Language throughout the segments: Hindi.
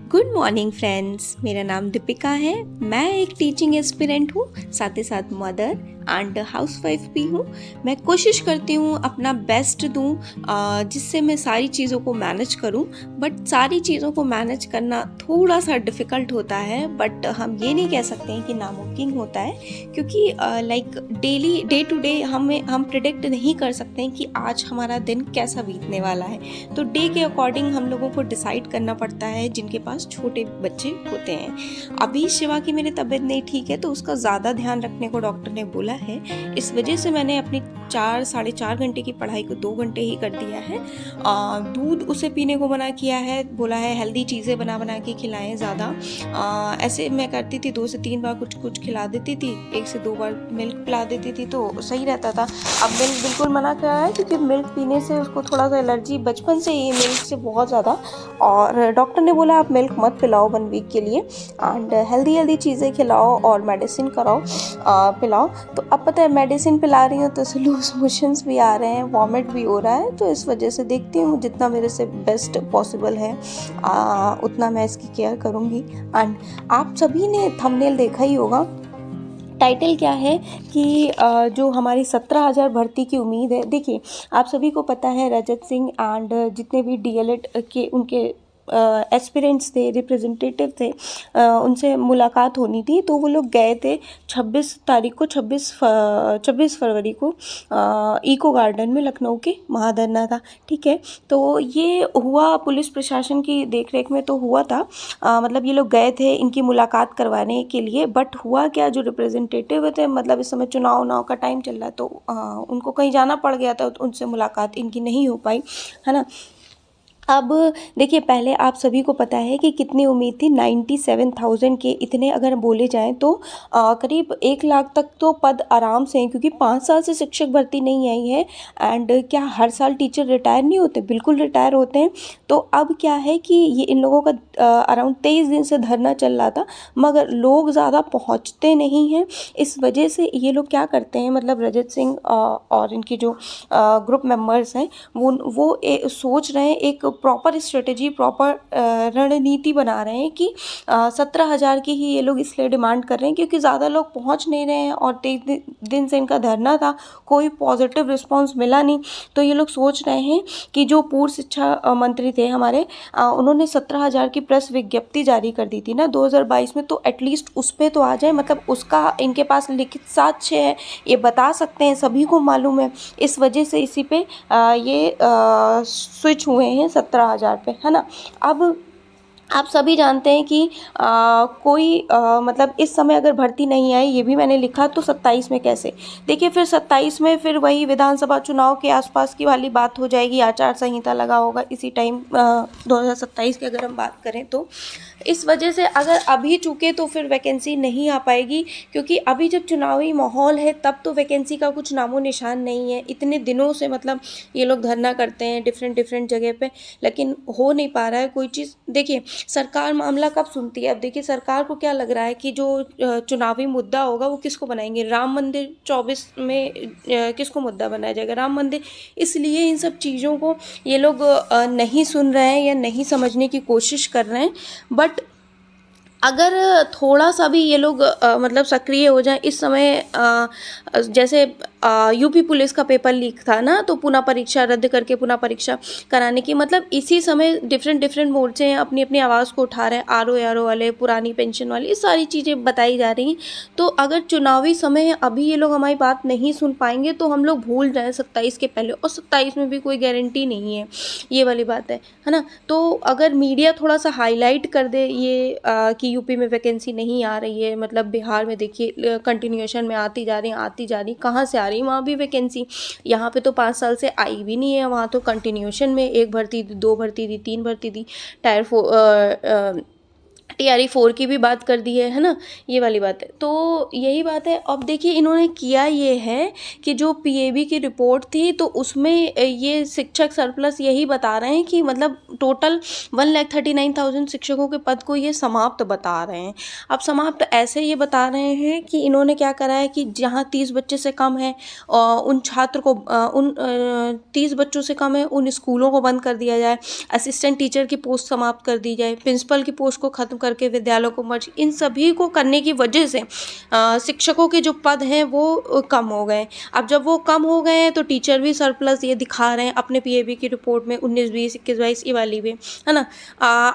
गुड मॉर्निंग फ्रेंड्स, मेरा नाम दीपिका है। मैं एक टीचिंग एस्पिरेंट हूँ, साथ ही साथ मदर एंड हाउसवाइफ भी हूँ। मैं कोशिश करती हूँ अपना बेस्ट दूँ, जिससे मैं सारी चीज़ों को मैनेज करूँ। बट सारी चीज़ों को मैनेज करना थोड़ा सा डिफ़िकल्ट होता है, बट हम ये नहीं कह सकते हैं कि नामुमकिन होता है, क्योंकि like daily day to day हम प्रिडिक्ट नहीं कर सकते हैं कि आज हमारा दिन कैसा बीतने वाला है। तो डे के अकॉर्डिंग हम लोगों को डिसाइड करना पड़ता है, जिनके पास छोटे बच्चे होते हैं। अभी शिवा की मेरी तबीयत नहीं ठीक है, तो उसका ज़्यादा ध्यान रखने को डॉक्टर ने बोला है। इस वजह से मैंने अपनी 4-4.5 घंटे की पढ़ाई को 2 घंटे ही कर दिया है। दूध उसे पीने को मना किया है, बोला है हेल्दी चीज़ें बना बना के खिलाएं ज़्यादा। ऐसे मैं करती थी, 2 से 3 बार कुछ कुछ खिला देती थी, 1 से 2 बार मिल्क पिला देती थी, तो सही रहता था। अब मिल्क बिल्कुल मना किया है, क्योंकि मिल्क पीने से उसको थोड़ा सा एलर्जी बचपन से ही मिल्क से बहुत ज़्यादा, और डॉक्टर ने बोला आप मिल्क मत पिलाओ 1 वीक के लिए, एंड हेल्दी चीज़ें खिलाओ और मेडिसिन कराओ, पिलाओ। तो अब पता है मेडिसिन पिला रही हूँ तो लूज मोशंस भी आ रहे हैं, वॉमिट भी हो रहा है, तो इस वजह से देखती हूँ जितना मेरे से बेस्ट पॉसिबल है उतना मैं इसकी केयर करूँगी। एंड आप सभी ने थंबनेल देखा ही होगा, टाइटल क्या है कि जो हमारी 17,000 भर्ती की उम्मीद है। देखिए, आप सभी को पता है रजत सिंह एंड जितने भी डीएलएड के उनके एस्पिरेंट्स थे, रिप्रेजेंटेटिव थे, उनसे मुलाकात होनी थी, तो वो लोग गए थे 26 फरवरी को इको गार्डन में, लखनऊ के महाधरना था। ठीक है, तो ये हुआ पुलिस प्रशासन की देखरेख में तो हुआ था। मतलब ये लोग गए थे इनकी मुलाकात करवाने के लिए, बट हुआ क्या, जो रिप्रेजेंटेटिव थे, मतलब इस समय चुनाव का टाइम चल रहा है, तो उनको कहीं जाना पड़ गया था, तो उनसे मुलाकात इनकी नहीं हो पाई, है ना। अब देखिए, पहले आप सभी को पता है कि कितनी उम्मीद थी, 97,000 के इतने अगर बोले जाएं तो करीब 1 लाख तक तो पद आराम से हैं, क्योंकि 5 साल से शिक्षक भर्ती नहीं आई है। एंड क्या हर साल टीचर रिटायर नहीं होते? बिल्कुल रिटायर होते हैं। तो अब क्या है कि ये इन लोगों का अराउंड 23 दिन से धरना चल रहा था, मगर लोग ज़्यादा पहुँचते नहीं हैं। इस वजह से ये लोग क्या करते हैं, मतलब रजत सिंह और इनके जो ग्रुप मेंबर्स हैं, वो सोच रहे हैं, एक प्रॉपर स्ट्रेटेजी, प्रॉपर रणनीति बना रहे हैं कि 17,000 की ही ये लोग इसलिए डिमांड कर रहे हैं, क्योंकि ज़्यादा लोग पहुंच नहीं रहे हैं, और 23 दिन से इनका धरना था, कोई पॉजिटिव रिस्पांस मिला नहीं। तो ये लोग सोच रहे हैं कि जो पूर्व शिक्षा मंत्री थे हमारे, उन्होंने 17,000 की प्रेस विज्ञप्ति जारी कर दी थी ना 2022 में, तो एटलीस्ट उस पर तो आ जाए, मतलब उसका इनके पास लिखित साक्ष्य है, ये बता सकते हैं, सभी को मालूम है। इस वजह से इसी पे ये स्विच हुए हैं 17,000 पे, है ना। अब आप सभी जानते हैं कि कोई मतलब इस समय अगर भर्ती नहीं आई, ये भी मैंने लिखा, तो 27 में कैसे? देखिए, फिर 27 में फिर वही विधानसभा चुनाव के आसपास की वाली बात हो जाएगी, आचार संहिता लगा होगा इसी टाइम 2027 की अगर हम बात करें तो। इस वजह से अगर अभी चूके तो फिर वैकेंसी नहीं आ पाएगी, क्योंकि अभी जब चुनावी माहौल है तब तो वैकेंसी का कुछ नामो निशान नहीं है। इतने दिनों से मतलब ये लोग धरना करते हैं डिफरेंट जगह पे, लेकिन हो नहीं पा रहा है कोई चीज़। देखिए, सरकार मामला कब सुनती है? अब देखिए, सरकार को क्या लग रहा है कि जो चुनावी मुद्दा होगा वो किसको बनाएंगे? राम मंदिर 24 में किसको मुद्दा बनाया जाएगा? राम मंदिर। इसलिए इन सब चीज़ों को ये लोग नहीं सुन रहे हैं या नहीं समझने की कोशिश कर रहे हैं। बट अगर थोड़ा सा भी ये लोग मतलब सक्रिय हो जाए इस समय, जैसे यूपी पुलिस का पेपर लीक था ना, तो पुनः परीक्षा रद्द करके पुनः परीक्षा कराने की, मतलब इसी समय डिफरेंट मोर्चे हैं, अपनी अपनी आवाज़ को उठा रहे हैं, आरओ वाले, पुरानी पेंशन वाली, ये सारी चीज़ें बताई जा रही हैं। तो अगर चुनावी समय है, अभी ये लोग हमारी बात नहीं सुन पाएंगे, तो हम लोग भूल जाएँ 27 के पहले, और 27 में भी कोई गारंटी नहीं है, ये वाली बात है ना। तो अगर मीडिया थोड़ा सा हाईलाइट कर दे ये कि यूपी में वैकेंसी नहीं आ रही है, मतलब बिहार में देखिए कंटिन्यूएशन में आती जा रही, कहाँ से आ रही वहाँ भी वैकेंसी। यहाँ पे तो 5 साल से आई भी नहीं है, वहाँ तो कंटिन्यूएशन में 1 भर्ती दी, 2 भर्ती दी, 3 भर्ती दी, TRE 4 की भी बात कर दी है ना, ये वाली बात है। तो यही बात है। अब देखिए इन्होंने किया ये है कि जो PAB की रिपोर्ट थी तो उसमें ये शिक्षक सरप्लस यही बता रहे हैं कि मतलब टोटल 1,39,000 शिक्षकों के पद को ये समाप्त बता रहे हैं। अब समाप्त ऐसे ये बता रहे हैं कि इन्होंने क्या करा है कि जहाँ 30 बच्चे से कम है उन छात्र को 30 बच्चों से कम है उन स्कूलों को बंद कर दिया जाए, असिस्टेंट टीचर की पोस्ट समाप्त कर दी जाए, प्रिंसिपल की पोस्ट को खत्म करके विद्यालयों को मर्ज, इन सभी को करने की वजह से शिक्षकों के जो पद हैं वो कम हो गए। अब जब वो कम हो गए हैं तो टीचर भी सरप्लस ये दिखा रहे हैं अपने PAB की रिपोर्ट में 19-20, 21-22 ये वाली भी, है ना।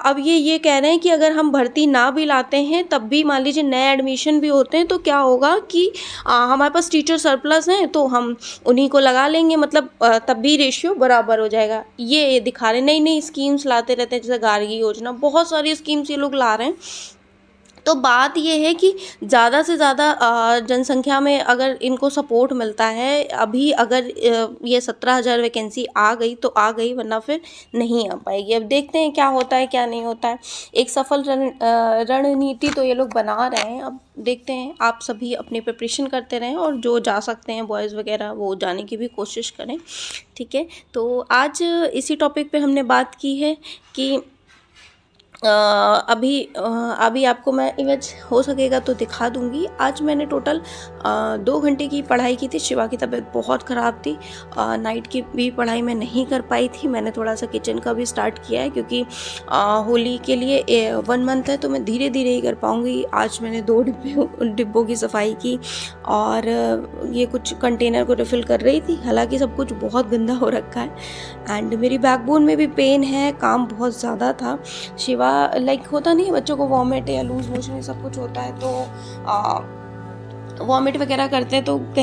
अब ये कह रहे हैं कि अगर हम भर्ती ना भी लाते हैं तब भी मान लीजिए नए एडमिशन भी होते हैं तो क्या होगा कि हमारे पास टीचर सरप्लस हैं तो हम उन्हीं को लगा लेंगे, मतलब तब भी रेशियो बराबर हो जाएगा। ये दिखा रहे हैं, नई नई स्कीम्स लाते रहते हैं, जैसे गार्गी योजना, बहुत सारी स्कीम्स ये लोग ला रहे हैं। तो बात ये है कि ज़्यादा से ज़्यादा जनसंख्या में अगर इनको सपोर्ट मिलता है, अभी अगर ये 17,000 वैकेंसी आ गई तो आ गई, वरना फिर नहीं आ पाएगी। अब देखते हैं क्या होता है क्या नहीं होता है। एक सफल रणनीति तो ये लोग बना रहे हैं। अब देखते हैं, आप सभी अपनी प्रिपरेशन करते रहें और जो जा सकते हैं बॉयज़ वगैरह वो जाने की भी कोशिश करें, ठीक है। तो आज इसी टॉपिक पे हमने बात की है कि अभी आपको मैं इमेज हो सकेगा तो दिखा दूंगी। आज मैंने टोटल 2 घंटे की पढ़ाई की थी। शिवा की तबीयत बहुत ख़राब थी, नाइट की भी पढ़ाई मैं नहीं कर पाई थी। मैंने थोड़ा सा किचन का भी स्टार्ट किया है क्योंकि होली के लिए 1 मंथ है तो मैं धीरे धीरे ही कर पाऊँगी। आज मैंने 2 डिब्बों की सफाई की और ये कुछ कंटेनर को रिफ़िल कर रही थी। हालांकि सब कुछ बहुत गंदा हो रखा है एंड मेरी बैकबोन में भी पेन है, काम बहुत ज़्यादा था। शिवा लाइक होता नहीं है बच्चों को वॉमिट या लूज मोशन ये सब कुछ होता है तो वॉमिट वगैरह करते हैं तो